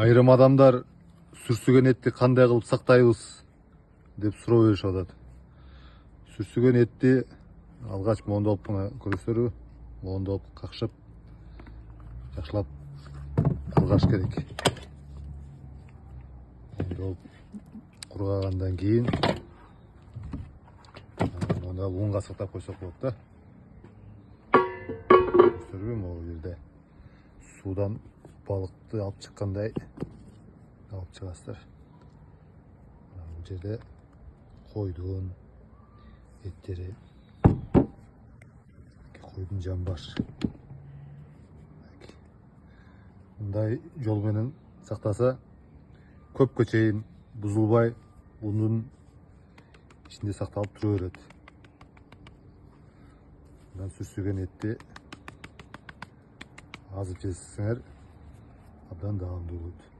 Айрым адамдар сүрсүгөн этти кандай кылып сактайбыз деп суроо беришип атат. Сүрсүгөн этти алгач мондоп мына көрөсүздарбы? Мондоп какшып жакшылап кургаш керек. Мондоп кургагандан кийин мына унга сактап койсок болот да. Көрөсүздарбы? Могу жерде суудан балыкты алып чыккандай алып чыгасыздар. Бул жерде койдун эттери, койдун жамбаш. Мындай жол менен сактаса көпкө чейин бузулбай, ундун ичинде сакталып тура берет. Мындан сүрсүгөн этти азып жесеңер абдан даамдуу болот.